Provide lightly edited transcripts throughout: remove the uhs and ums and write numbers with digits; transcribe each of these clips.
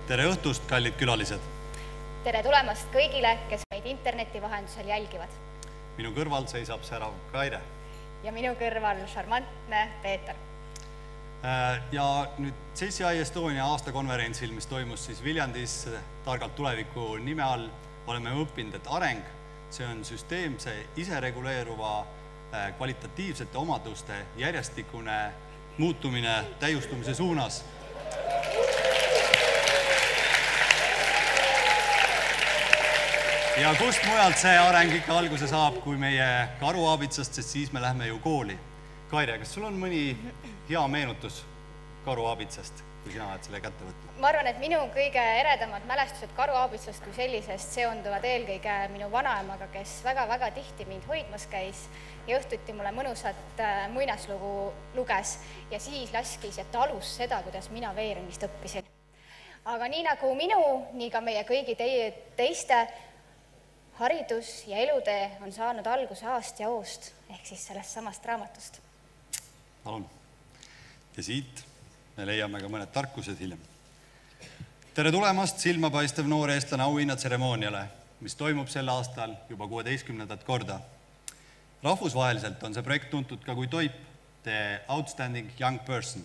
Tere õhtust, kallid külalised! Tere tulemast kõigile, kes meid interneti vahendusel jälgivad. Minu kõrval seisab särav Kaire. Ja minu kõrval šarmantne Peeter. Ja nüüd CCI Estonia aastakonverentsil, mis toimus siis Viljandis targalt tuleviku nime all, oleme õppinud, et areng, see on süsteemse, isereguleeruva, kvalitatiivsete omaduste järjestikune muutumine täiustumise suunas. Ja kust mujalt see areng ikka alguse saab, kui meie karuaabitsast, sest siis me lähme ju kooli. Kaire, kas sul on mõni hea meenutus karuaabitsast, kui sina oled selle kätte võtnud? Ma arvan, et minu kõige eredamad mälestused karuaabitsast kui sellisest seonduvad eelkõige minu vanaemaga, kes väga-väga tihti mind hoidmas käis ja õhtuti mulle mõnusat muinaslugu luges ja siis laskis ja talus seda, kuidas mina veeremist õppisin. Aga nii nagu minu, nii ka meie kõigi teiste haridus ja elutee on saanud alguse aast ja oost, ehk siis sellest samast raamatust. Palun. Ja siit me leiame ka mõned tarkused hiljem. Tere tulemast silmapaistev noor eestlane auhinnatseremooniale, mis toimub sel aastal juba 16. korda. Rahvusvaheliselt on see projekt tuntud ka kui TOIP, The Outstanding Young Person.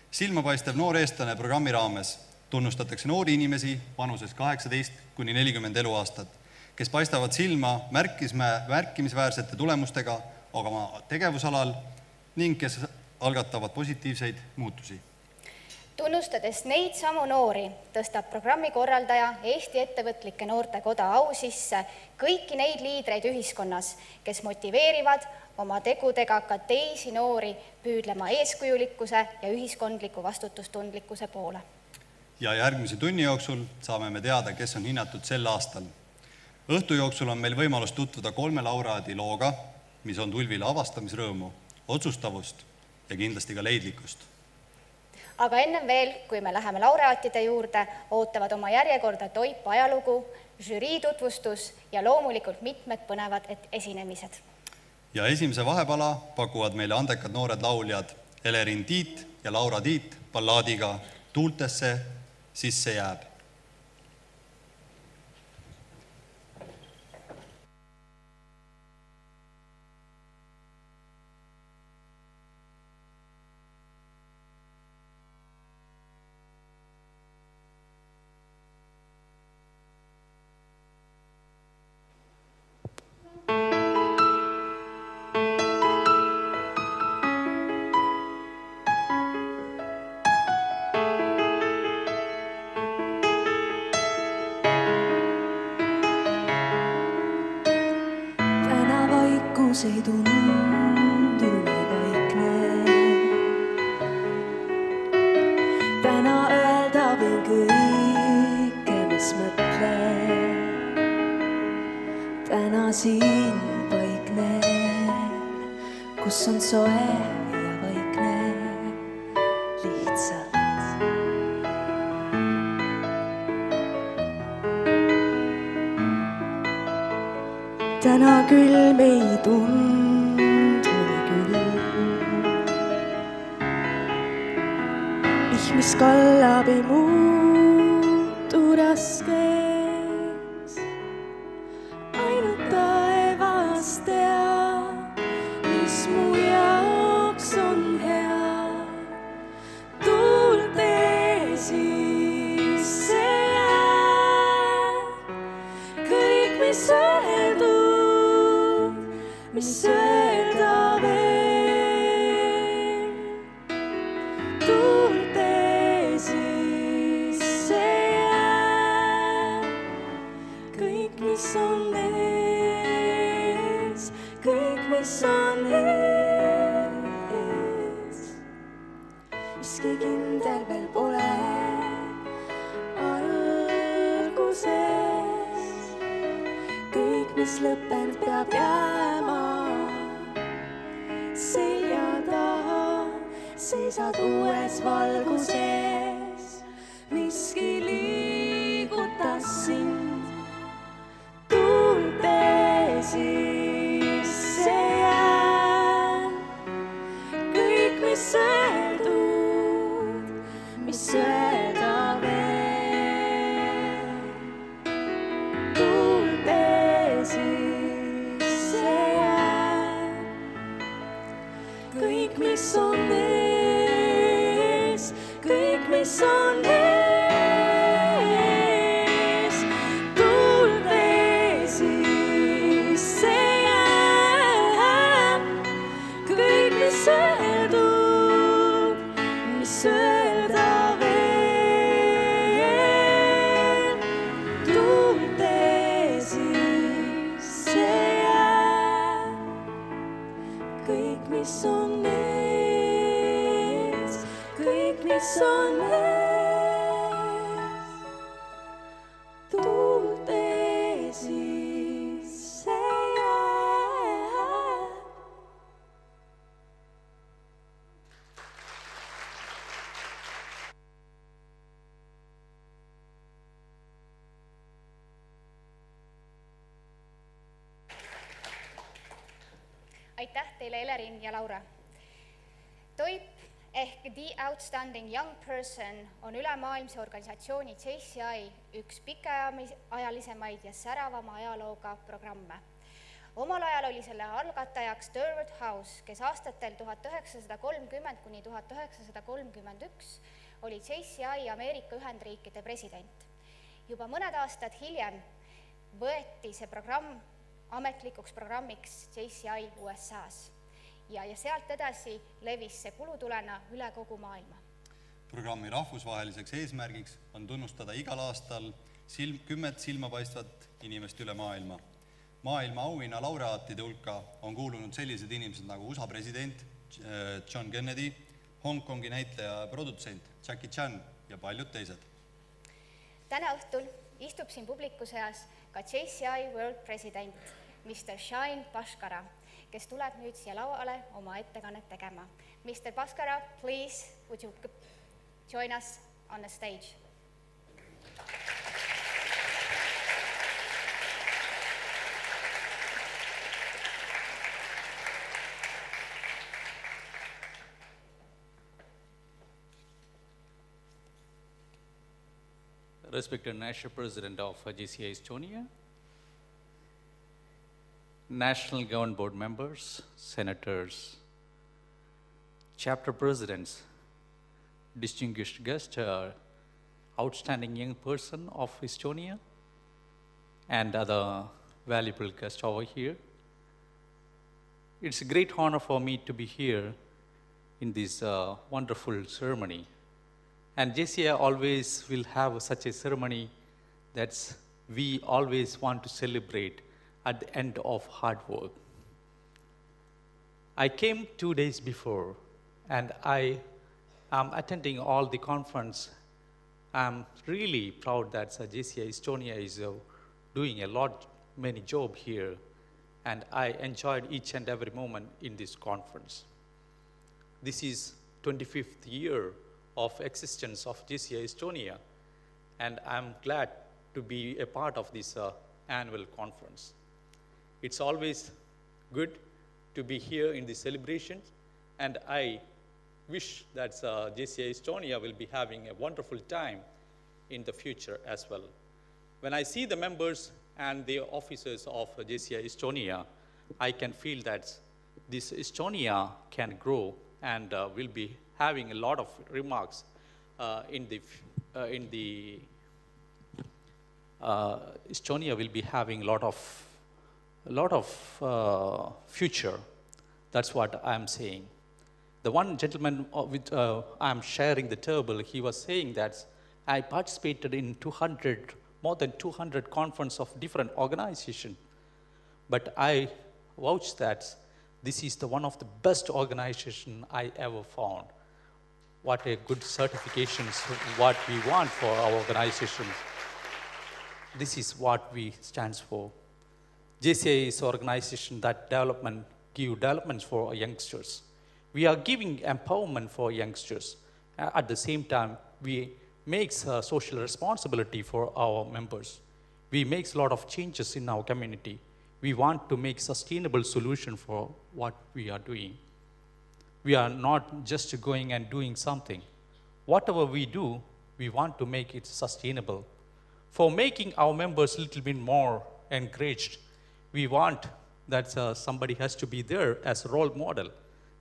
Silmapaistev noor eestlane programmi raames tunnustatakse noori inimesi vanuses 18–40 eluaastat, kes paistavad silma märkimisväärsete tulemustega oma tegevusalal ning kes algatavad positiivseid muutusi. Tunnustades neid samu noori, tõstab programmi korraldaja Eesti Ettevõtlike Noortekoda au sisse kõiki neid liidreid ühiskonnas, kes motiveerivad oma tegudega ka teisi noori püüdlema eeskujulikkuse ja ühiskondliku vastutustundlikkuse poole. Ja järgmise tunni jooksul saame me teada, kes on hinnatud sel aastal. Õhtu jooksul on meil võimalus tutvuda 3 laureaadi looga, mis on tulvile avastamisrõõmu, otsustavust ja kindlasti ka leidlikkust. Aga ennem veel, kui me läheme laureaatide juurde, ootavad oma järjekorda TOIP ajalugu, žürii tutvustus ja loomulikult mitmed põnevad esinemised. Ja esimese vahepala pakuvad meile andekad noored lauljad Elerin Tiit ja Laura Tiit ballaadiga Tuultesse sisse jääb. Ei tundu nii vaikne. Täna öelda võin kõike, mis mõtlen. Täna siin paiknen, kus on soe ja vaikne lihtsalt. Täna külm ei tundu küll. Mis kallab ei muutu raskeks. Ainult taevas teab, mis mu jaoks on hea. Tuulte sisse jääb kõik, mis öeldud, mis öelda veel. Tuulte sisse jääb kõik, mis on ees, kõik, mis on ees. Miski kindel veel pole alguses. Kõik, mis lõppenud, peab jääma selja taha. Seisad uues valguses, miski liigutas sind. Tuulte sisse jääb kõik, mis öeldud, mis öelda veel. kõik, mis on ees, kõik, mis on ees, tulde sisse jääb. kõik, mis öeldud, mis öelda veel, tulde sisse jääb. kõik, mis on ees, kõik, mis on ees, tulde sisse jääb. aitäh teile, Elerin ja Laura. TOIP ehk The Outstanding Young Person on ülemaailmse organisatsiooni JCI üks pikaajalisemaid ja säravama ajalooga programme. Omal ajal oli selle algatajaks Durward House, kes aastatel 1930 kuni 1931 oli JCI Ameerika Ühendriikide president. Juba mõned aastad hiljem võeti see programm ametlikuks programmiks JCI USA-s ja sealt edasi levis see kulutulena üle kogu maailma. Programmi rahvusvaheliseks eesmärgiks on tunnustada igal aastal 10 silmapaistvat inimest üle maailma. Maailma auhinna laureaatide hulka on kuulunud sellised inimesed nagu USA president John Kennedy, Hongkongi näitleja ja produtsent Jackie Chan ja paljud teised. Täna õhtul istub siin publiku seas ka JCI World President Mr. Shaheen Bhaskara, kes tuleb nüüd siia lauale oma ettekannet tegema. Mr. Bhaskara, please, would you join us on the stage? Respected National President of JCI Estonia, National Government Board members, senators, chapter presidents, distinguished guests, outstanding young person of Estonia, and other valuable guests over here. It's a great honor for me to be here in this wonderful ceremony. And JCI always will have such a ceremony that we always want to celebrate at the end of hard work. I came 2 days before, and I am attending all the conference. I'm really proud that JCI Estonia is doing many job here, and I enjoyed each and every moment in this conference. This is 25th year of existence of JCI Estonia, and I'm glad to be a part of this annual conference. It's always good to be here in the celebrations, and I wish that JCI Estonia will be having a wonderful time in the future as well. When I see the members and the officers of JCI Estonia, I can feel that this Estonia can grow and will be having a lot of remarks Estonia will be having a lot of future. That's what I'm saying. The one gentleman with I'm sharing the table, he was saying that I participated in more than 200 conferences of different organizations, but I vouch that this is one of the best organizations I ever found. What a good certifications, what we want for our organization. This is what we stands for. JCI is an organization that give developments for youngsters. We are giving empowerment for youngsters. At the same time, we make social responsibility for our members. We make a lot of changes in our community. We want to make sustainable solution for what we are doing. We are not just going and doing something. Whatever we do, we want to make it sustainable. For making our members a little bit more encouraged, we want that somebody has to be there as a role model.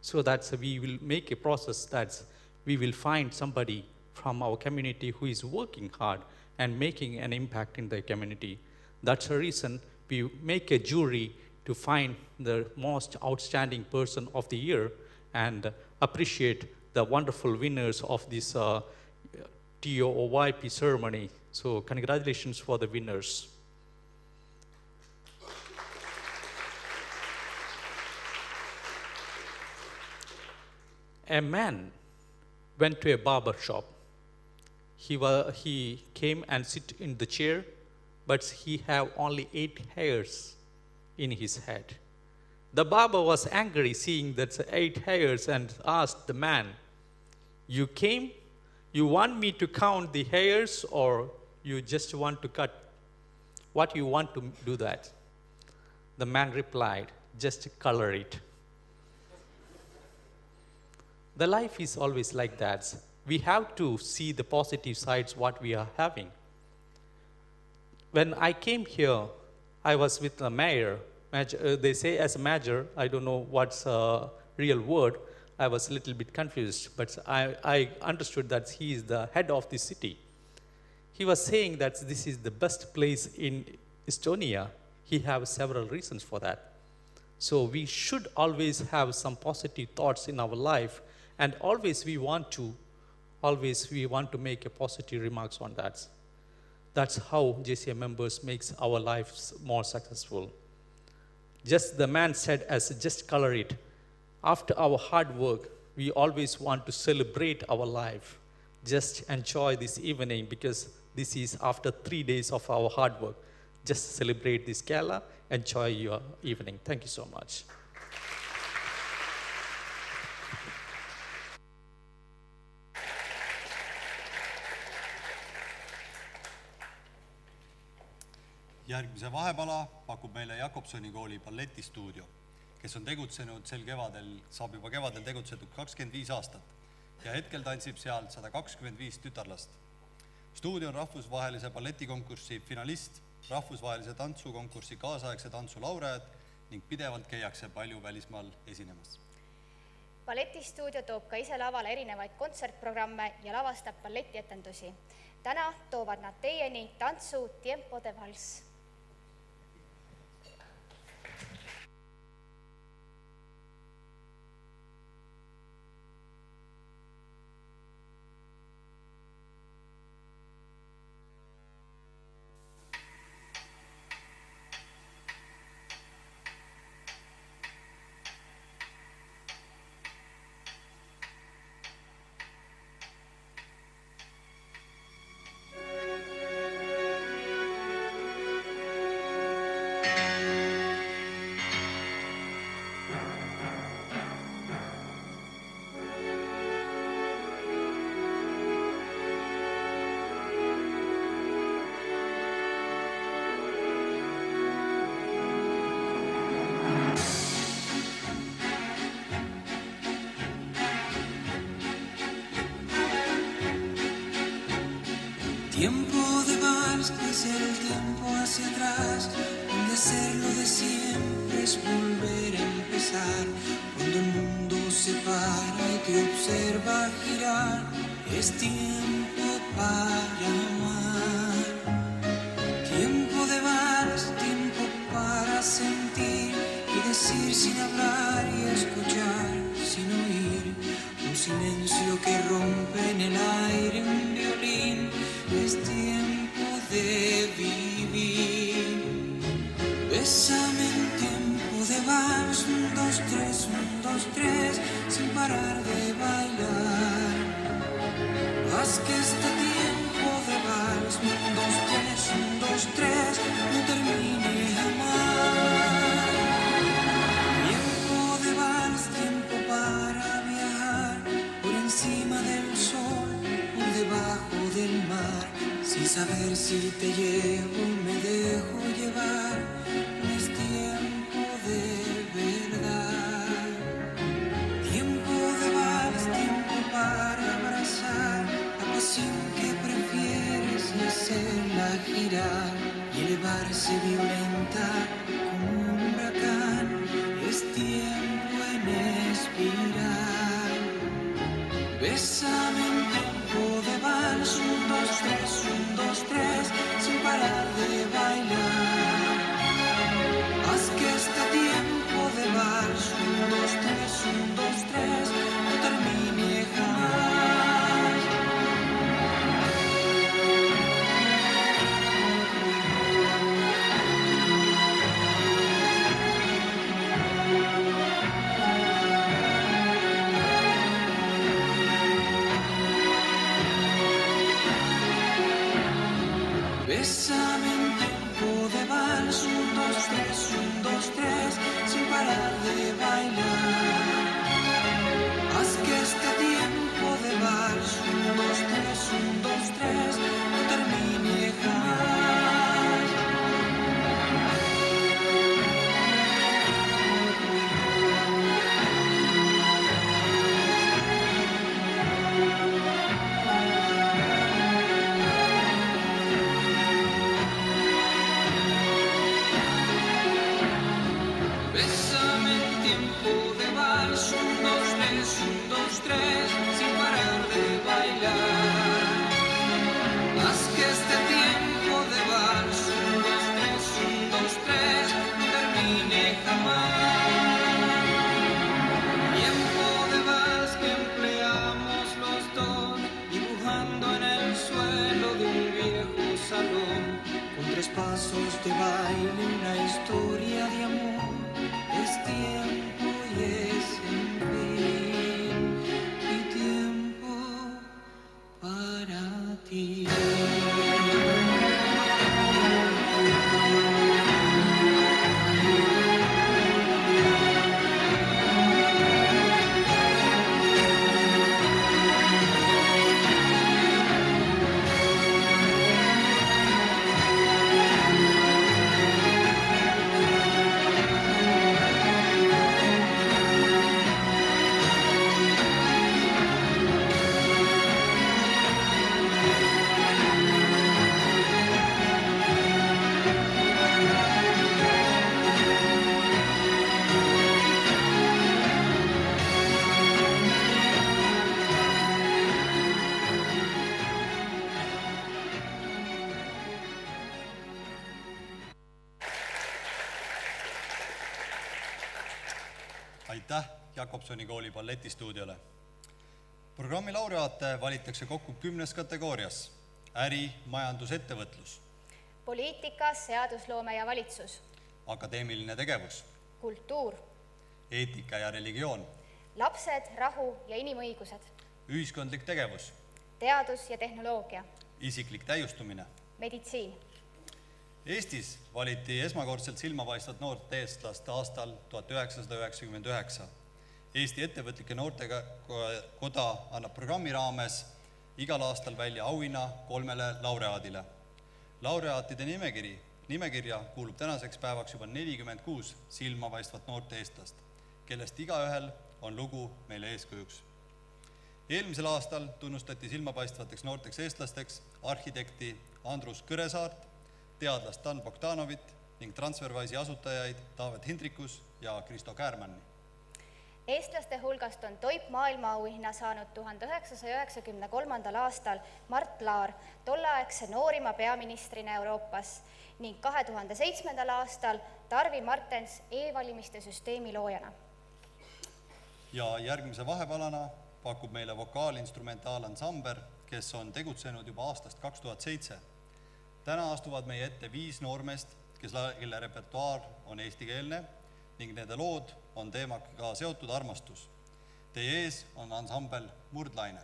so that we will make a process that we will find somebody from our community who is working hard and making an impact in the community. That's the reason we make a jury to find the most outstanding person of the year and appreciate the wonderful winners of this TOYP ceremony. So congratulations for the winners. A man went to a barber shop. He came and sit in the chair, but he have only 8 hairs in his head. The barber was angry seeing that 8 hairs and asked the man, "You came, you want me to count the hairs or you just want to cut? What you want to do that?" The man replied, "Just color it." The life is always like that. We have to see the positive sides what we are having. When I came here, I was with a mayor. They say as a mayor, I don't know what's a real word. I was a little bit confused, but I understood that he is the head of the city. He was saying that this is the best place in Estonia. He has several reasons for that. So we should always have some positive thoughts in our life, and always we want to make a positive remarks on that. That's how JCA members makes our lives more successful. Just the man said as just color it. After our hard work, we always want to celebrate our life. Just enjoy this evening because this is after 3 days of our hard work. Just celebrate this gala, enjoy your evening. Thank you so much. Järgmise vahepala pakub meile Jakobsoni kooli balletistuudio, kes on tegutsenud sel kevadel, saab juba kevadel tegutsetud 25 aastat ja hetkel tantsib seal 125 tütarlast. Stuudio on rahvusvahelise balletikonkursi finalist, rahvusvahelise tantsukonkursi kaasaegse tantsu laureaat ning pidevalt käiakse palju välismaal esinemas. Balletistuudio toob ka ise lavale erinevaid kontsertprogramme ja lavastab balletietendusi. Täna toovad nad teieni tantsu Tiempo de Vals. Tiempo de vals es el tiempo hacia atrás, donde hacerlo de siempre es volver a empezar. Cuando el mundo se para y te observa girar, es tiempo para amar. Tiempo de vals, tiempo para sentir y decir sin hablar y escuchar sin oír. Un silencio que rompe en el aire un violín. Es tiempo de vivir. Bésame en tiempo de vals, 1, 2, 3, 1, 2, 3, sin parar de bailar. Haz que este tiempo de vals, 1, 2, 3, 1, 2, 3, no termine jamás. Tiempo de vals, tiempo para viajar por encima del sol, por debajo del mar, sin saber si te llevo, me dejo llevar. No es tiempo de verdad. Tiempo de vals, tiempo para abrazar la pasión que prefieres y hacerla girar y elevarse violenta como un huracán. Es tiempo en espiral. Bésame en tiempo de vals, 1, 2, 3, 1, 2, 3, sin parar de bailar. Haz que este tiempo de vals, 1, 2, 3, 1, 2, 3, no termine jamás. Bésame en tiempo de vals, 1, 2, 3, 1, 2, 3, sin parar de bailar. Haz que este tiempo de vals, 1, 2, 3, 1, 2, 3, no termine jamás. Bésame en tiempo de vals, 1, 2, 3, 1, 2, 3, sin parar de bailar. Haz que este tiempo de vals, 1, 2, 3, 1, 2, 3, no termine jamás. Tiempo de vals que empleamos los dos, dibujando en el suelo de un viejo salón, con 3 pasos de baile, una historia de amor. Es tiempo y es en fin mi tiempo para ti. Aitäh Jakobsoni kooli balletistuudiole. Programmi laureaate valitakse kokku 10 kategoorias: äri, majandus, ettevõtlus, poliitika, seadusloome ja valitsus, akadeemiline tegevus, kultuur, eetika ja religioon, lapsed, rahu ja inimõigused, ühiskondlik tegevus, teadus ja tehnoloogia, isiklik täiustumine. meditsiin. Eestis valiti esmakordselt silmapaistvat noort eestlast aastal 1999. Eesti ettevõtlike noortega koda annab programmi raames igal aastal välja auhinna 3 laureaadile. Laureaatide nimekirja kuulub tänaseks päevaks juba 46 silmapaistvat noort eestlast, kellest igaühel on lugu meile eeskujuks. Eelmisel aastal tunnustati silmapaistvateks noorteks eestlasteks arhitekti Andrus Kõresaart, teadlast Dan Bogdanovit ning Transferwise'i asutajaid Taavet Hindrikus ja Kristo Käärmanni. Eestlaste hulgast on Toip maailmaauhinna saanud 1993. aastal Mart Laar, tolleaegse noorima peaministrina Euroopas, ning 2007. aastal Tarvi Martens e-valimiste süsteemi loojana. Ja järgmise vahepalana pakub meile vokaalinstrumentaalansambel, kes on tegutsenud juba aastast 2007. Täna astuvad meie ette 5 noormest, kelle repertuaar on eestikeelne ning nende lood on teemaga seotud armastus. Teie ees on ansambel Murdlaine.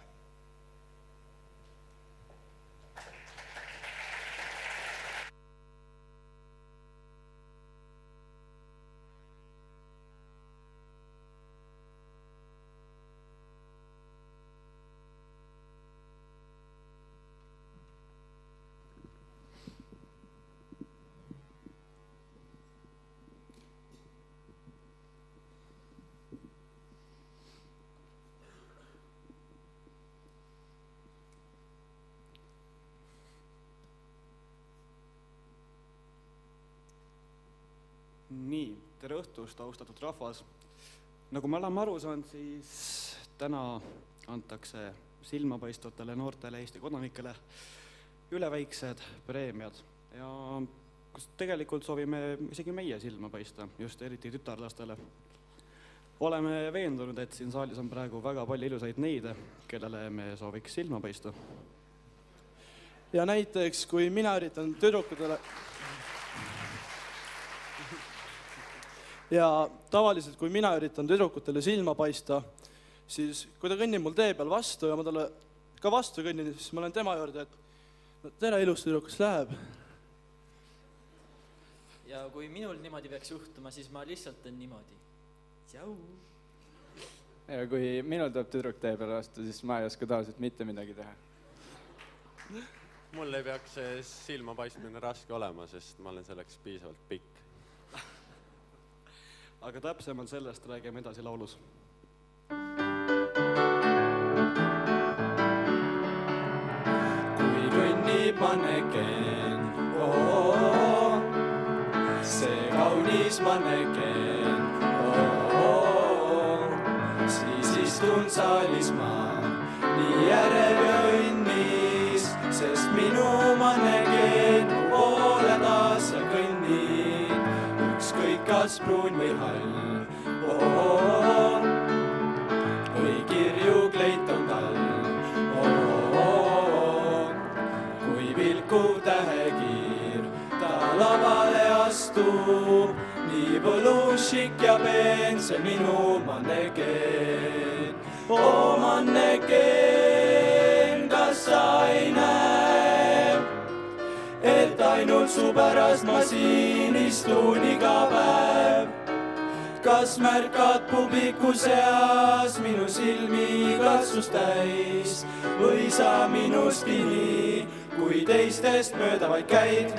Nii, tere õhtust, austatud rahvas. Nagu me oleme aru saanud, siis täna antakse silmapaistvatele noortele Eesti kodanikele üleväiksed preemiad ja kus tegelikult soovime isegi meie silma paista, just eriti tütarlastele. Oleme veendunud, et siin saalis on praegu väga palju ilusaid neide, kellele me sooviks silma paista. Ja näiteks, kui mina üritan tüdrukutele... Ja tavaliselt, kui mina üritan tüdrukutele silma paista, siis kui ta kõnnib mul tee peal vastu ja ma talle ka vastu kõnnin, siis ma olen tema juurde, et tere ilus tüdrukus läheb. Ja kui minul niimoodi peaks juhtuma, siis ma lihtsalt teen niimoodi. Tšau! Ja kui minul tuleb tüdruk tee peal vastu, siis ma ei oska tavaliselt mitte midagi teha. Mul ei peaks silma paistmine raske olema, sest ma olen selleks piisavalt pikk. Aga täpsemalt sellest räägime edasi laulus. Kui kõnnib manekeen, see kaunis manekeen, siis istun saalis ma nii järel ja õnnis, sest minu manekeen poole taas ja kõnnib, ükskõik kas pruun või hall, või kirju kleit on tal, kui vilkuv tähekiir ta lavale astub, nii võlušik ja peen see minu manekeen. O manekeen, kas sa ei näe, et ainult su pärast ma siin istun iga päev? Kas märkad publiku seas minu silmi katsust täis või sa minust kinni, kui teistest mööda vaid käid?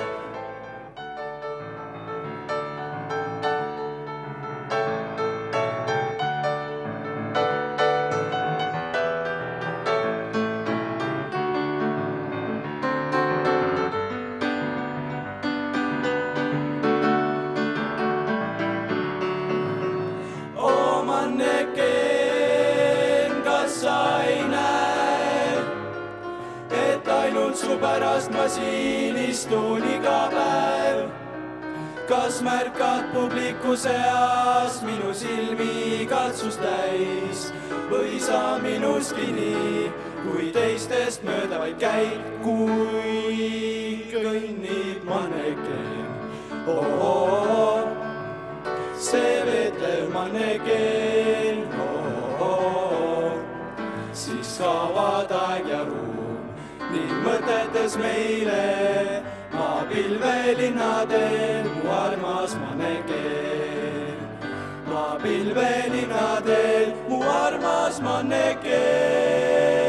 Pärast ma siin istun iga päev. Kas märkad publiku seas minu silmi katsust täis või sa minust kinni, kui teistest mööda vaid käid, kui kõnnib manekeen. See veetlev manekeen, siis kaovad aeg ja ruum. Ning mõtetes meile maa pilvelinnadel mu armas manekeen. Maa pilvelinnadel mu armas manekeen.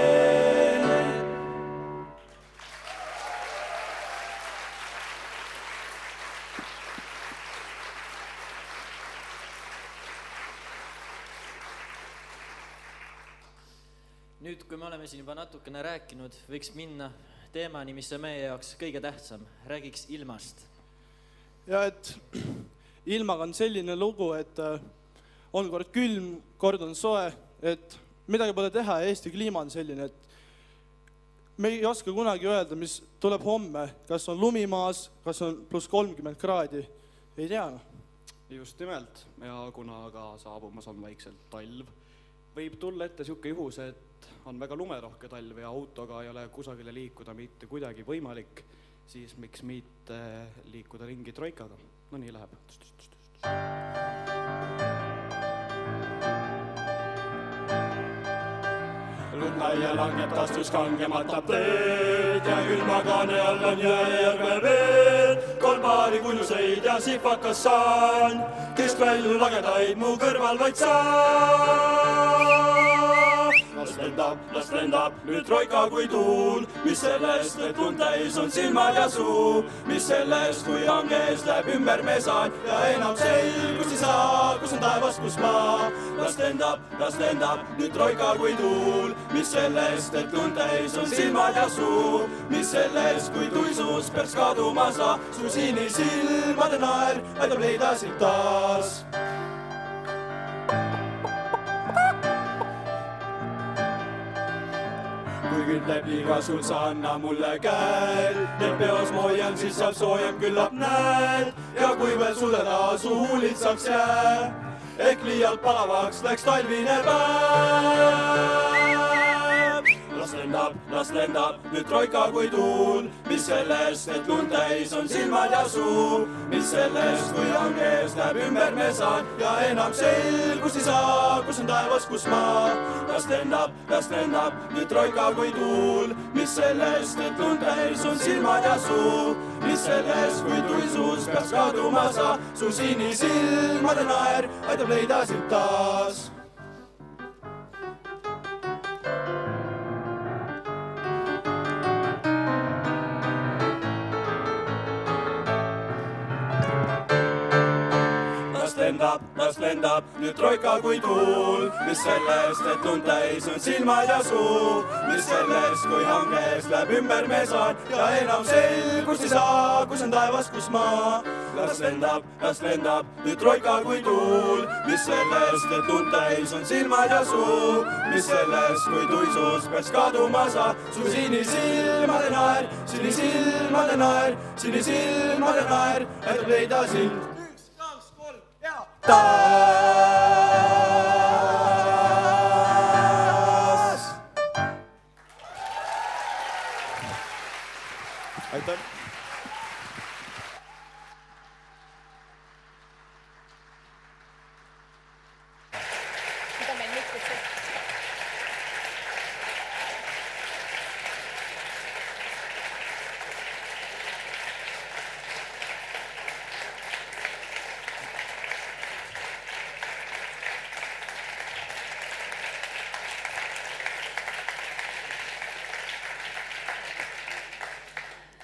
Nüüd, kui me oleme siin juba natukene rääkinud, võiks minna teemani, mis on meie jaoks kõige tähtsam. Räägiks ilmast. Ja et ilmaga on selline lugu, et on kord külm, kord on soe, et midagi pole teha ja Eesti kliima on selline, et me ei oska kunagi öelda, mis tuleb homme, kas on lumimaas, kas on +30 kraadi, ei tea. Just nimelt, ja kuna aga saabumas on vaikselt talv, võib tulla ette siuke juhus, et on väga lumerohke talv ja autoga ei ole kusagile liikuda mitte kuidagi võimalik, siis miks mitte liikuda ringi troikaga. No nii läheb. Lunnaia langet astus kangemata teed ja külmakaane all on järve veed. 3 paari kunnuseid ja sipakas saan, kestvälju lagedaid mu kõrval vaid saan. Las lendab nüüd troika kui tuul, mis sellest, et lund täis on silmad ja suu, mis sellest, kui hanges läheb ümber mesad ja enam selgust ei saa, kus on taevas, kus maa. Las lendab nüüd troika kui tuul, mis sellest, et lund täis on silmad ja suu, mis sellest, kui tuisus peaks kaduma sa, su sinisilmade naer aitab leida siit taas. kui kütleb liiga sul, sa anna mulle käed. Et peos ma hoian, siis saab soojem, küllap näed. Ja kui veel sudeda su huulitsaks jää, ehk liialt palavaks läks talvine päev. Las lendab nüüd troika kui tuul, mis sellest, et lund täis on silmad ja suu, mis sellest, kui hanges läheb ümber me saan ja enam selgus ei saa, kus on taevas, kus maa. Las lendab nüüd troika kui tuul, mis sellest, et lund täis on silmad ja suu, mis sellest, kui tuisus peaks kaduma sa, su sinisilmade naer aitab leida sind taas. Las lendab nüüd troika kui tuul, mis sellest, et lund täis on silmad ja suu, mis sellest, kui hanges läheb ümber me saan ja enam selgust ei saa, kus on taevas, kus maa. Las lendab nüüd troika kui tuul, mis sellest, et lund täis on silmad ja suu, mis sellest, kui tuisus peaks kaduma sa, su sinisilmade naer, sinisilmade naer, sinisilmade naer, aitab leida sind taas. Aitäh. Mida meil mikrud see?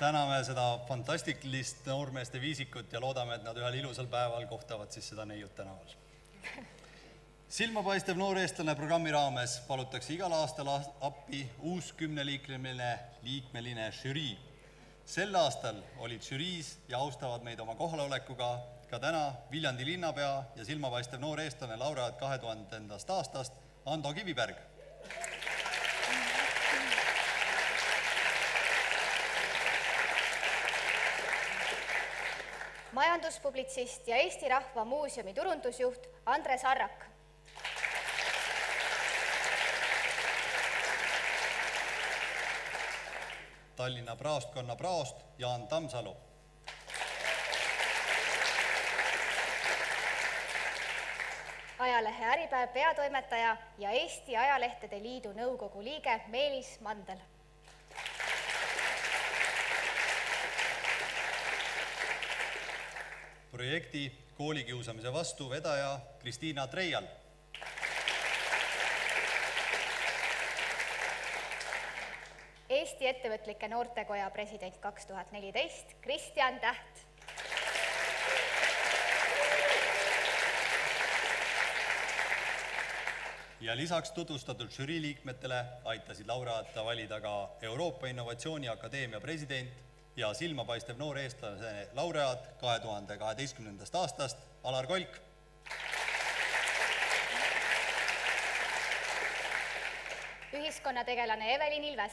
Täname seda fantastilist noormeeste viisikut ja loodame, et nad ühel ilusal päeval kohtavad siis seda neiut tänaval. Silmapaistev noor eestlane programmi raames palutakse igal aastal appi uus 10-liikmeline žürii. Sel aastal olid žüriis ja austavad meid oma kohalolekuga ka täna Viljandi linnapea ja silmapaistev noor eestlane laureaat 2000. aastast Ando Kiviberg. Majanduspublitsist ja Eesti Rahva Muuseumi turundusjuht Andres Arrak. Tallinna praostkonna praost Jaan Tammsalu. Ajalehe Äripäev peatoimetaja ja Eesti Ajalehtede Liidu nõukogu liige Meelis Mandel. Projekti koolikiusamise vastu vedaja Kristiina Treial. Eesti Ettevõtlike Noortekoja president 2014 Kristjan Täht. Ja lisaks tutvustatud žürii liikmetele aitasid laureaate valida ka Euroopa Innovatsiooni Akadeemia president ja silmapaistev noor eestlase laureaat 2012. aastast Alar Kolk. Ühiskonnategelane Evelin Ilves.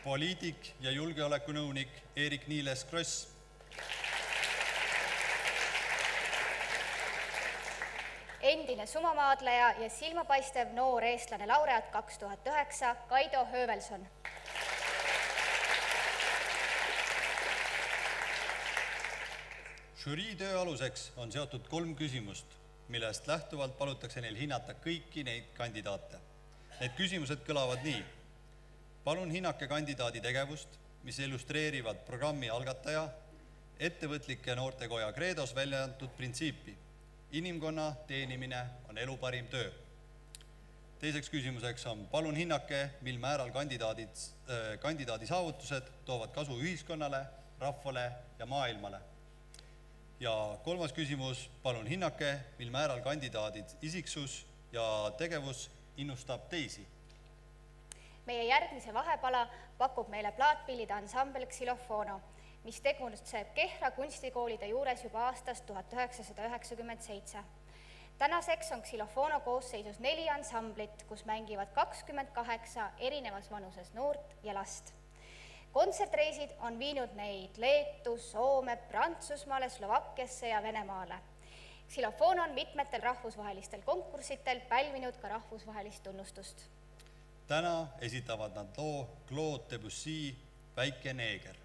Poliitik ja julgeolekunõunik Eerik-Niiles Kross. Endine sumamaadleja ja silmapaistev noor eestlane laureaat 2009 Kaido Höövelson. Žürii töö aluseks on seotud 3 küsimust, millest lähtuvalt palutakse neil hinnata kõiki neid kandidaate. Need küsimused kõlavad nii. Palun hinnake kandidaadi tegevust, mis illustreerivad programmi algataja, ettevõtlike noortekoja kreedos välja antud printsiipi. Inimkonna teenimine on elu parim töö. Teiseks küsimuseks on, palun hinnake, mil määral kandidaadi saavutused toovad kasu ühiskonnale, rahvale ja maailmale. Ja 3. küsimus, palun hinnake, mil määral kandidaadid isiksus ja tegevus innustab teisi. Meie järgmise vahepala pakub meile plaatpillide ansambel Xylofono, mis tegutseb Kehra kunstikoolide juures juba aastast 1997. Tänaseks on Xylofono koosseisus 4 ansamblit, kus mängivad 28 erinevas vanuses noort ja last. Kontsertreisid on viinud neid Leetu, Soome, Prantsusmaale, Slovakkiasse ja Venemaale. Xylofoon on mitmetel rahvusvahelistel konkursitel pälvinud ka rahvusvahelist tunnustust. Täna esitavad nad loo Claude Debussy Väike neeger.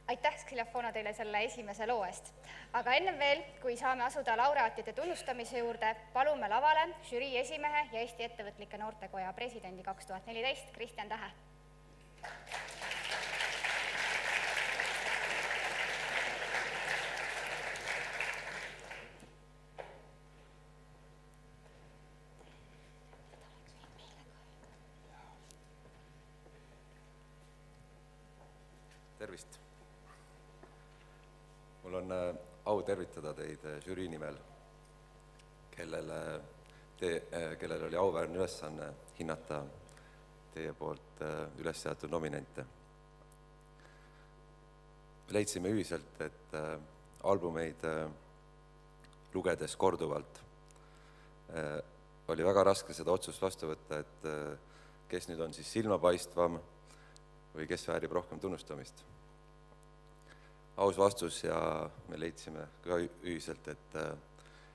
Aitäh, Xylofono, teile selle esimese loo eest. Aga ennem veel, kui saame asuda laureaatide tunnustamise juurde, palume lavale žürii esimehe ja Eesti Ettevõtlike Noortekoja presidendi 2014, Kristjan Tähe. Tervist! Mul on au tervitada teid žürii nimel, kellel oli auväärne ülesanne hinnata teie poolt üles seatud nominente. Leidsime ühiselt, et albumeid lugedes korduvalt oli väga raske seda otsust vastu võtta, et kes nüüd on siis silmapaistvam või kes väärib rohkem tunnustamist. Aus vastus ja me leidsime ka ühiselt, et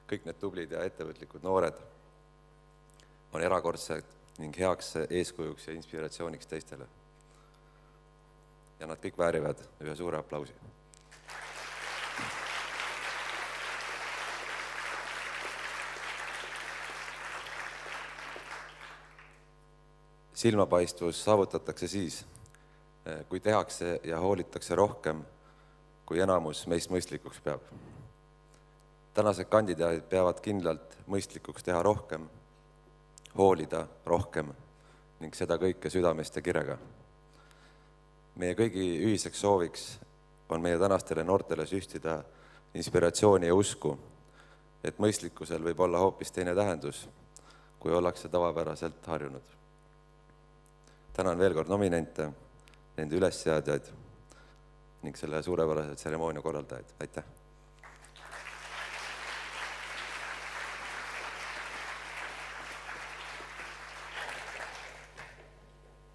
kõik need tublid ja ettevõtlikud noored on erakordsed ning heaks eeskujuks ja inspiratsiooniks teistele. Ja nad kõik väärivad ühe suure aplausi. Silmapaistvus saavutatakse siis, kui tehakse ja hoolitakse rohkem, kui enamus meist mõistlikuks peab. Tänased kandidaadid peavad kindlalt mõistlikuks teha rohkem, hoolida rohkem ning seda kõike südamest ja kirega. Meie kõigi ühiseks sooviks on meie tänastele noortele süstida inspiratsiooni ja usku, et mõistlikkusel võib olla hoopis teine tähendus, kui ollakse tavapäraselt harjunud. Tänan veel kord nominente, nende ülesseadjaid ning selle suurepärase tseremoonia korraldajaid. Aitäh!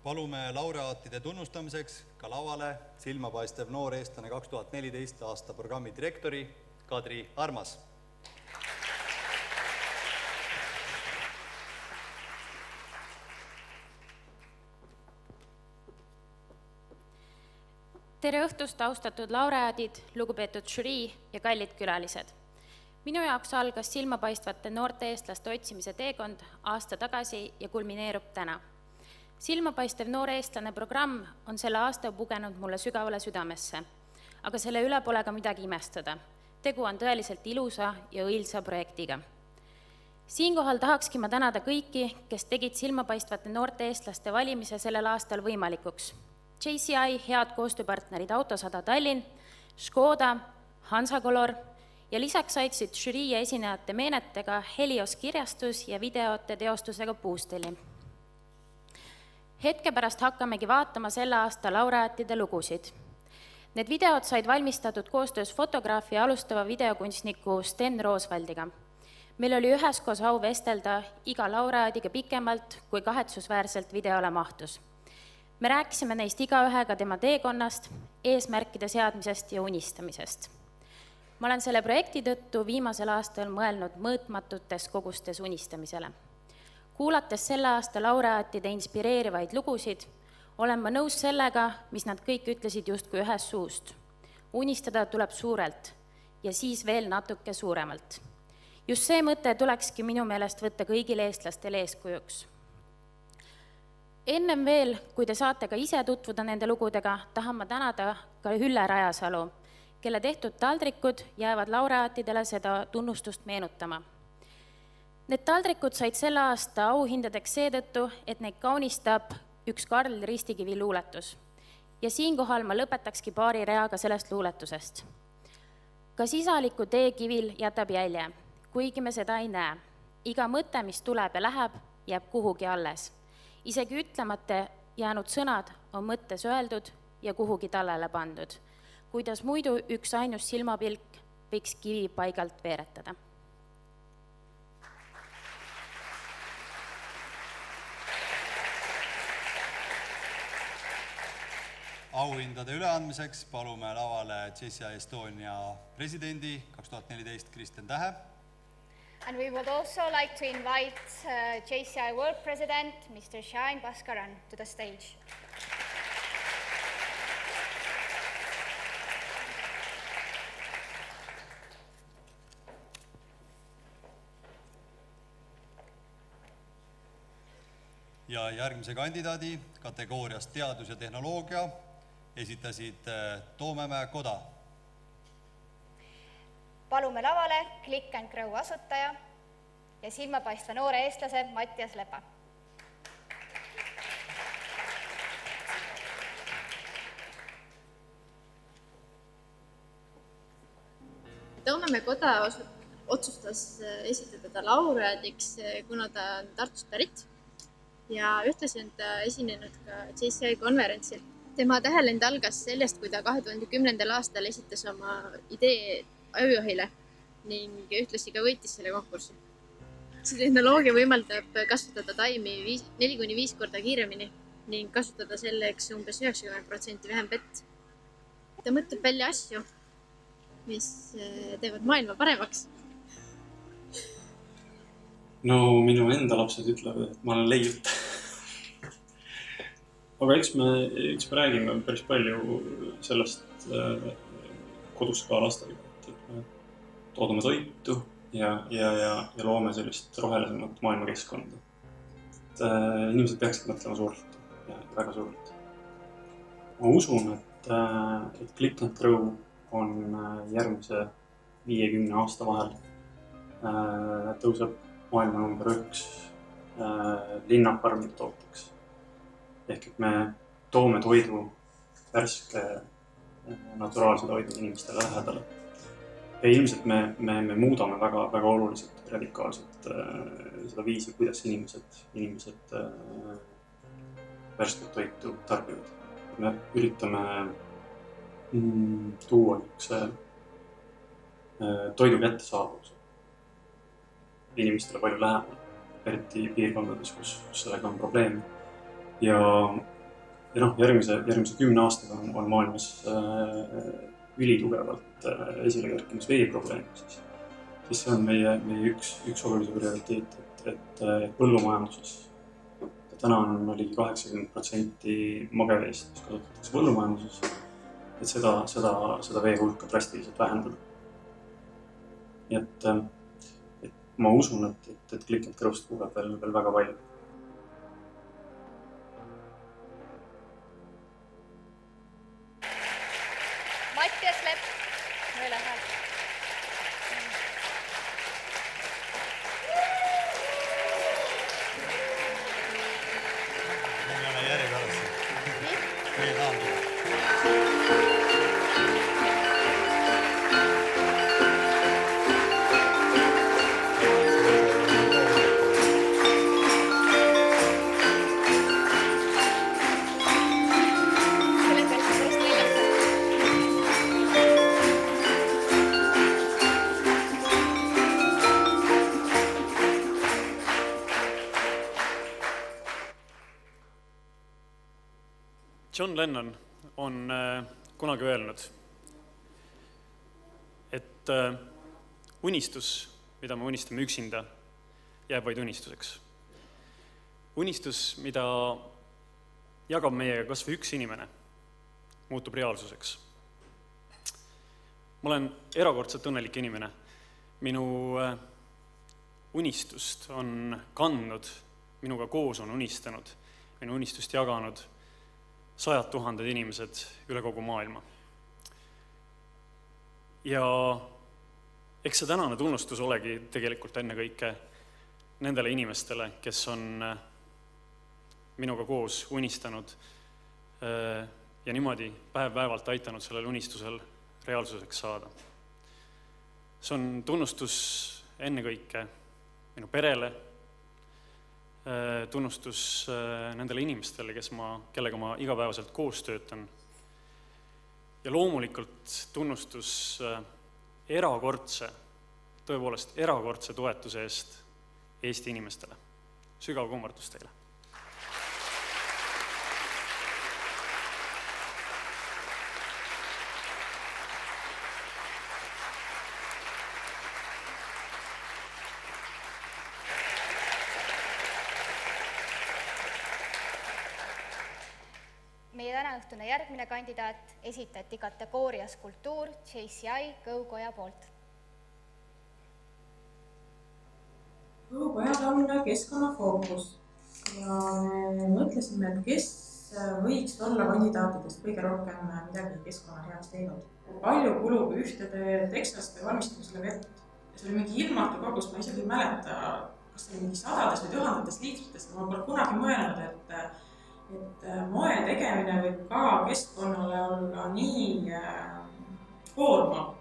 Palume laureaatide tunnustamiseks ka lauale silmapaistev noor eestlane 2014 aasta programmi direktori Kadri Armas. Tere õhtust, austatud laureaadid, lugupeetud žürii ja kallid külalised. Minu jaoks algas silmapaistvate noorte eestlaste otsimise teekond aasta tagasi ja kulmineerub täna. Silmapaistev noor eestlane programm on selle aasta pugenud mulle sügavale südamesse, aga selle üle pole ka midagi imestada. Tegu on tõeliselt ilusa ja õilsa projektiga. Siinkohal tahakski ma tänada kõiki, kes tegid silmapaistvate noorte eestlaste valimise sellel aastal võimalikuks. JCI head koostööpartnerid Autosada Tallinn, Škoda, Hansacolor ja lisaks aitasid žürii ja esinejate meenetega Helios kirjastus ja videote teostusega Puusteli. Hetke pärast hakkamegi vaatama selle aasta laureaatide lugusid. Need videod said valmistatud koostöös fotograafi alustava videokunstniku Sten Roosvaldiga. Meil oli üheskoos au vestelda iga laureaadiga pikemalt, kui kahetsusväärselt videole mahtus. Me rääkisime neist igaühega tema teekonnast, eesmärkide seadmisest ja unistamisest. Ma olen selle projekti tõttu viimasel aastal mõelnud mõõtmatutes kogustes unistamisele. Kuulates selle aasta laureaatide inspireerivaid lugusid, olen ma nõus sellega, mis nad kõik ütlesid justkui ühes suust. Unistada tuleb suurelt ja siis veel natuke suuremalt. Just see mõte tulekski minu meelest võtta kõigil eestlastel eeskujuks. Ennem veel, kui te saate ka ise tutvuda nende lugudega, tahan ma tänada ka Ülle Rajasalu, kelle tehtud taldrikud jäävad laureaatidele seda tunnustust meenutama. Need taldrikud said selle aasta auhindadeks seetõttu, et neid kaunistab üks Karl Ristikivi luuletus. Ja siinkohal ma lõpetakski paari reaga sellest luuletusest. Ka sisaliku tee kivil jätab jälje, kuigi me seda ei näe. Iga mõte, mis tuleb ja läheb, jääb kuhugi alles. Isegi ütlemata jäänud sõnad on mõttes öeldud ja kuhugi tallele pandud. Kuidas muidu üks ainus silmapilk võiks kivi paigalt veeretada. Auhindade üleandmiseks palume lavale JCI Estonia presidendi 2014 Kristen Tähe. And we would also like to invite JCI World President, Mr. Shaheen Bhaskaran, to the stage. Ja järgmise kandidaadi kategoorias teadus ja tehnoloogia esitasid Toomemäe Koda. Palume lavale Click & Grow asutaja ja silmapaistva noore eestlase Mattias Lepa. Toomemäe Koda otsustas esitada ta laureaadiks, kuna ta on Tartust pärit ja ühtlasi on ta esinenud ka JCI konverentsil. Tema tähelend algas sellest, kui ta 2010. aastal esitas oma idee ajujuhile ning ühtlasi ka võitis selle konkursi. See tehnoloogia võimaldab kasvatada taimi 4-5 korda kiiremini ning kasutada selleks umbes 90% vähem vett. Ta mõtleb välja asju, mis teevad maailma paremaks. No minu enda lapsed ütlevad, et ma olen leiut. Aga eks me räägime päris palju sellest kodus ka lastega. Toodame toitu ja loome sellist rohelisemat maailmakeskkonda. Inimesed peaksid mõtlema suurelt ja väga suurelt. Ma usun, et Click & Grow on järgmise 50 aasta vahel tõuseb maailma number 1 linnafarmide tooteks. Ehk et me toome toidu värske naturaalse toidu inimestele lähedale. Ja ilmselt me muudame väga oluliselt, radikaalselt seda viisi, kuidas inimesed värsket toitu tarbivad. Me üritame tuua toidu kättesaadavuse inimestele palju lähemal, eriti piirkondades, kus sellega on probleem. Ja järgmise 10 aastaga on maailmas ülitugevalt esile kerkimas veeprobleem, siis see on meie üks olulise prioriteet, et põllumajanduses. Täna on ligi 80% mageveest, mis kasutatakse põllumajanduses, et seda vee hulka drastiliselt vähendada. Nii et ma usun, et Click & Crust kuuleb veel väga palju. Mattias Lepp, üle hääl. Meil ei ole järjekorras. Meie taandame. John Lennon on kunagi öelnud, et unistus, mida me unistame üksinda, jääb vaid unistuseks. Unistus, mida jagab meiega kas või üks inimene, muutub reaalsuseks. Ma olen erakordselt õnnelik inimene. Minu unistust on kandnud, minuga koos on unistanud, minu unistust jaganud 100 000 inimesed üle kogu maailma. Ja eks see tänane tunnustus olegi tegelikult enne kõike nendele inimestele, kes on minuga koos unistanud ja niimoodi päev-päevalt aitanud sellel unistusel reaalsuseks saada. See on tunnustus enne kõike minu perele, tunnustus nendele inimestele, kellega ma igapäevaselt koos töötan. Ja loomulikult tunnustus tõepoolest erakordse toetuse eest Eesti inimestele. Sügav kummardus teile. Meie tänaõhtune järgmine kandidaat esitati kategoorias kultuur JCI Kõukoja poolt. Kõukojal on keskkonnafookus ja mõtlesime, et kes võiks olla kandidaatidest kõige rohkem midagi keskkonna heaks teinud. Palju kulub ühtede teksaste valmistamisele vett ja see oli mingi ilmatu kogus, ma isegi ei mäleta, kas see oli mingi 100 või 1000 liitritest, ma pole kunagi mõelnud, et moe tegemine võib ka keskkonnale olla nii koormav.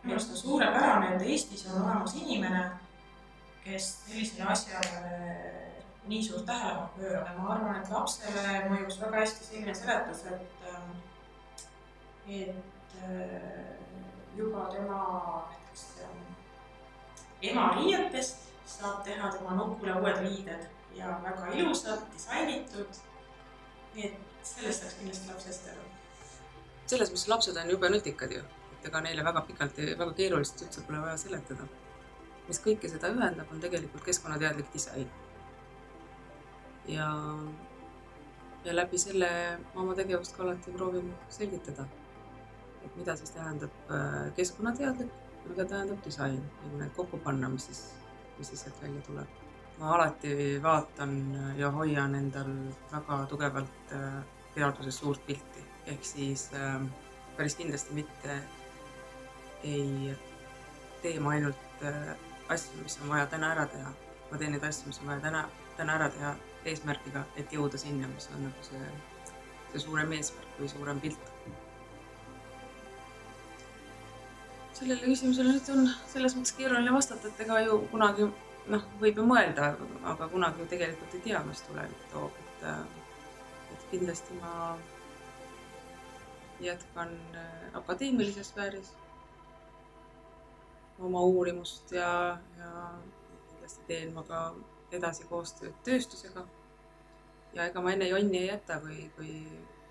Minu arust on suurepärane, et Eestis on olemas inimene, kes sellisele asjale nii suurt tähelepanu pöörab. Ma arvan, et lapsele mõjus väga hästi selline seletus, et juba tema ema riietest saab teha tema nukule uued riided ja väga ilusad, disainitud. Nii et sellest saaks kindlasti lapsest aru. Selles mõttes lapsed on jube nutikad ju, et ega neile väga pikalt ja väga keerulist üldse pole vaja seletada. Mis kõike seda ühendab, on tegelikult keskkonnateadlik disain. Ja läbi selle oma tegevust ka alati proovin selgitada, et mida siis tähendab keskkonnateadlik ja mida tähendab disain ja kui need kokku panna, mis siis sealt välja tuleb. Ma alati vaatan ja hoian endal väga tugevalt teaduses suurt pilti. Ehk siis päris kindlasti mitte ei tee ma ainult asju, mis on vaja täna ära teha. Ma teen neid asju, mis on vaja täna ära teha eesmärgiga, et jõuda sinna, mis on nagu see suurem eesmärk või suurem pilt. Sellele küsimusele nüüd on selles mõttes keeruline vastata, et ega ju kunagi, võib ju mõelda, aga kunagi ju tegelikult ei tea, mis tulevik toob. Et kindlasti ma jätkan akadeemilises sfääris oma uurimust ja kindlasti teen ma ka edasi koostööd tööstusega. Ja ega ma enne jonni ei jäta, kui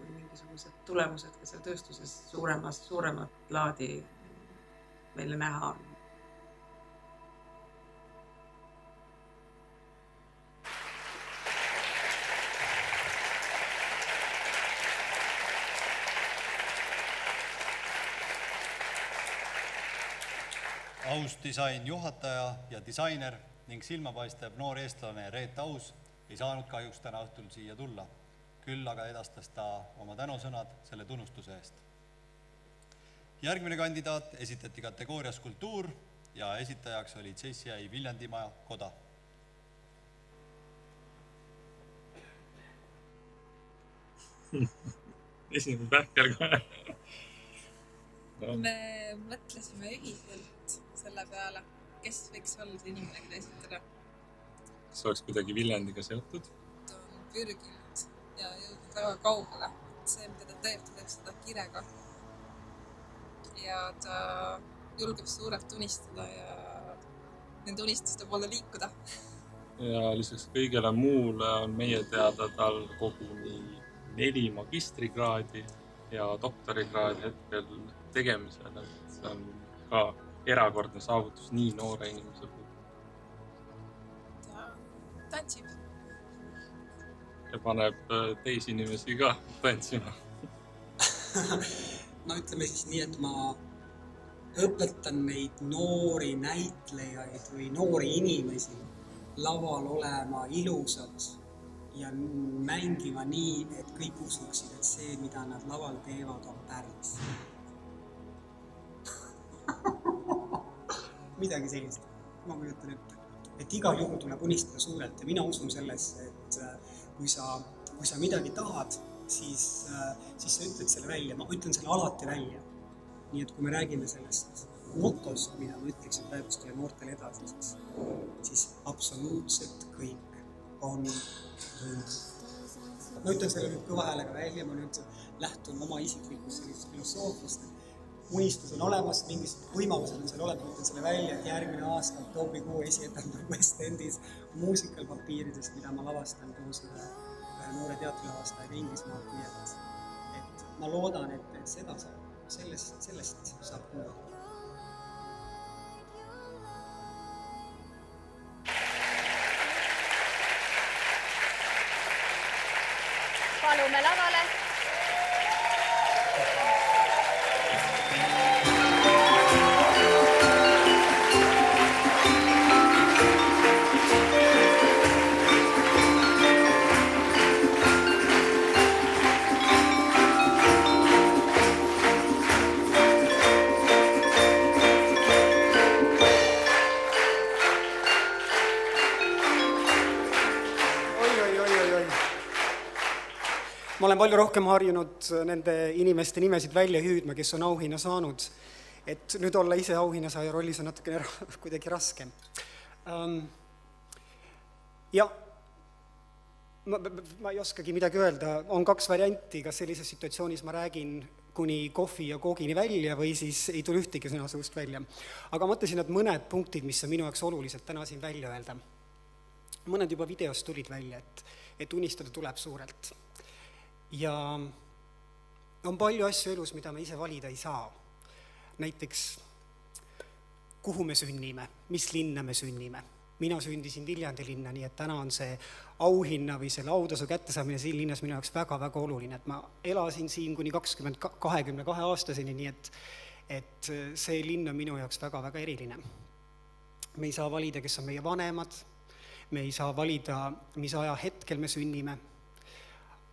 mingisugused tulemused ka seal tööstuses suuremat laadi meile näha on. Aus disain juhataja ja disainer ning silmapaistev noor eestlane Reet Aus ei saanud kahjuks täna õhtul siia tulla. Küll aga edastas ta oma tänusõnad selle tunnustuse eest. Järgmine kandidaat esitati kategoorias kultuur ja esitajaks oli JCI Viljandimaa koda. Esimene pähkel kohe. Me mõtlesime ühiselt selle peale, kes võiks olla see inimene, keda esitada. Kas oleks kuidagi Viljandiga seotud? Ta on pürginud ja jõudnud väga kaugele. See, mida ta teeb seda kirega. Ja ta julgeb suurelt unistada ja nende unistuste poole liikuda. Ja lisaks kõigele muule on meie teada tal koguni 4 magistrikraadi ja doktorikraadi hetkel tegemisel. See on ka erakordne saavutus nii noore inimese puhul. Ta tantsib. Ja paneb teisi inimesi ka tantsima. No ütleme siis nii, et ma õpetan neid noori näitlejaid või noori inimesi laval olema ilusad ja mängima nii, et kõik usuksid, et see, mida nad laval teevad, on päris. Midagi sellist, ma kujutan ette. Et igal juhul tuleb unistada suurelt ja mina usun sellesse, et kui sa midagi tahad, siis sa ütled selle välja. Ma ütlen selle alati välja. Nii et kui me räägime sellest motost, mida ma ütleksin praegust ja noortele edasi, siis absoluutselt kõik on võimalik. Ma ütlen selle nüüd kõva häälega välja, ma nüüd lähtun oma isiklikust sellisest filosoofist. Unistus on olemas, mingisugused võimalused on seal olemas, ma ütlen selle välja, et järgmine aasta oktoobrikuu esietendab West Endis muusikal-papiiridest, mida ma lavastan koos ühe noore teatrilavastajaga Inglismaalt, nii et ma loodan, et seda saab, sellest saab kuulda. Palume lavale. Ma olen palju rohkem harjunud nende inimeste nimesid välja hüüdma, kes on auhinna saanud. Et nüüd olla ise auhinnasaaja rollis on natuke kuidagi raske. Ja ma ei oskagi midagi öelda. On 2 varianti, kas sellises situatsioonis ma räägin kuni kohvi ja koogini välja või siis ei tule ühtegi sõna suust välja. Aga mõtlesin, et mõned punktid, mis on minu jaoks olulised täna siin välja öelda. Mõned juba videost tulid välja, et unistada tuleb suurelt. Ja on palju asju elus, mida me ise valida ei saa. Näiteks, kuhu me sünnime, mis linna me sünnime. Mina sündisin Viljandi linna, nii et täna on see auhinna või selle autasu kättesaamine siin linnas minu jaoks väga-väga oluline. Et ma elasin siin kuni 22 aastaseni, nii et see linn on minu jaoks väga-väga eriline. Me ei saa valida, kes on meie vanemad, me ei saa valida, mis aja hetkel me sünnime.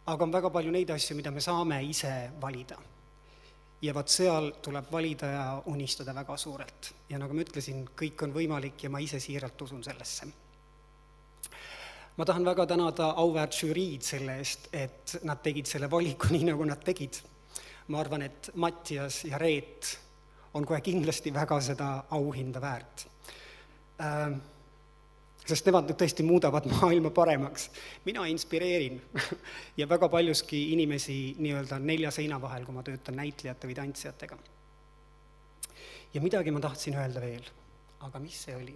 Aga on väga palju neid asju, mida me saame ise valida. Ja vaat seal tuleb valida ja unistada väga suurelt. Ja nagu ma ütlesin, kõik on võimalik ja ma ise siiralt usun sellesse. ma tahan väga tänada auväärt žüriid selle eest, et nad tegid selle valiku nii, nagu nad tegid. Ma arvan, et Mattias ja Reet on kohe kindlasti väga seda auhinda väärt. Sest nemad tõesti muudavad maailma paremaks. Mina inspireerin ja väga paljuski inimesi nii-öelda 4 seina vahel, kui ma töötan näitlejate või tantsijatega. Ja midagi ma tahtsin öelda veel, aga mis see oli?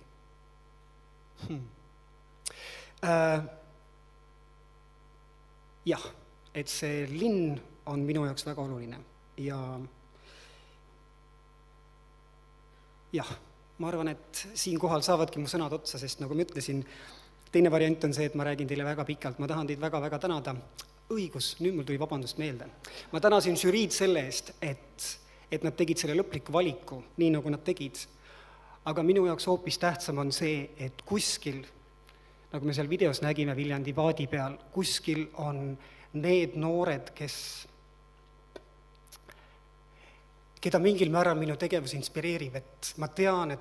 Jah, et see linn on minu jaoks väga oluline ja jah, ma arvan, et siinkohal saavadki mu sõnad otsa, sest nagu ma ütlesin, teine variant on see, et ma räägin teile väga pikalt, ma tahan teid väga-väga tänada. Õigus, nüüd mul tuli vabandust meelde. Ma tänasin žüriid selle eest, et nad tegid selle lõpliku valiku, nii nagu nad tegid. Aga minu jaoks hoopis tähtsam on see, et kuskil, nagu me seal videos nägime Viljandi paadi peal, kuskil on need noored, keda mingil määral minu tegevus inspireerib, et ma tean,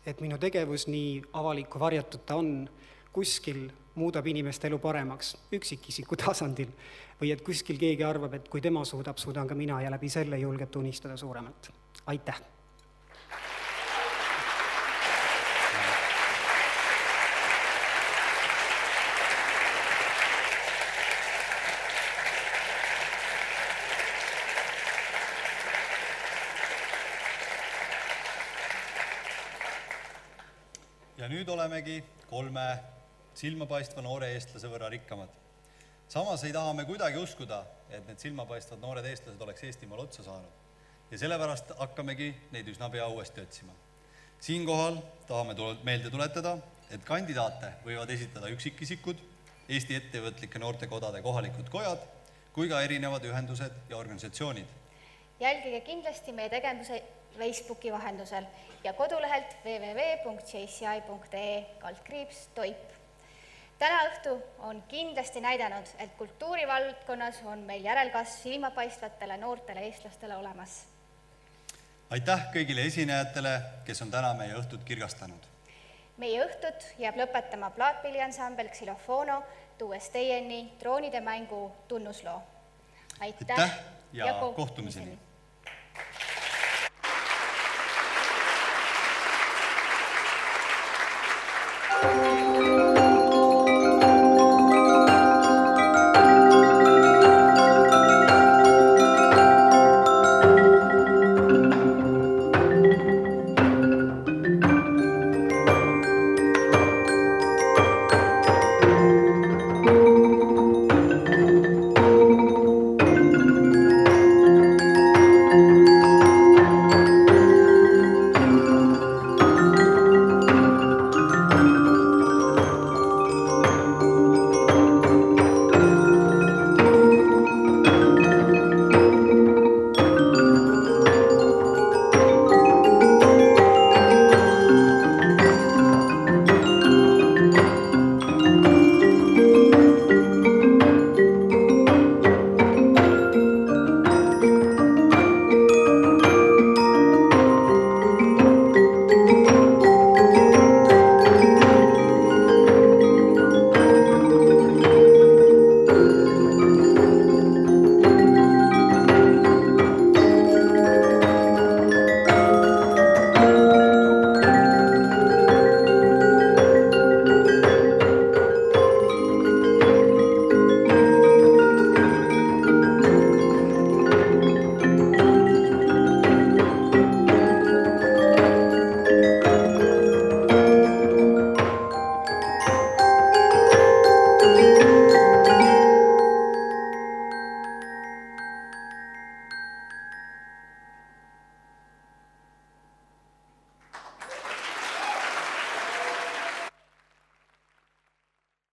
et minu tegevus nii avaliku varjatud ta on, kuskil muudab inimeste elu paremaks, üksikisiku tasandil, või et kuskil keegi arvab, et kui tema suudab, suudan ka mina ja läbi selle julgeb tunnistada suuremalt. Aitäh! Ja nüüd olemegi 3 silmapaistva noore eestlase võrra rikkamad. Samas ei taha me kuidagi uskuda, et need silmapaistvad noored eestlased oleks Eestimaal otsa saanud. Ja sellepärast hakkamegi neid üsna pea uuesti otsima. Siinkohal tahame meelde tuletada, et kandidaate võivad esitada üksikisikud, Eesti ettevõtlike noortekodade kohalikud kojad, kui ka erinevad ühendused ja organisatsioonid. Jälgige kindlasti meie tegevuse Facebooki vahendusel ja kodulehelt www.jci.ee/toip. Täna õhtu on kindlasti näidanud, et kultuurivaldkonnas on meil järelkasv silmapaistvatele noortele eestlastele olemas. Aitäh kõigile esinejatele, kes on täna meie õhtut kirgastanud. Meie õhtut jääb lõpetama plaatpilliansambel Xylofono, tuues teieni droonide mängu tunnusloo. Aitäh ja kohtumiseni!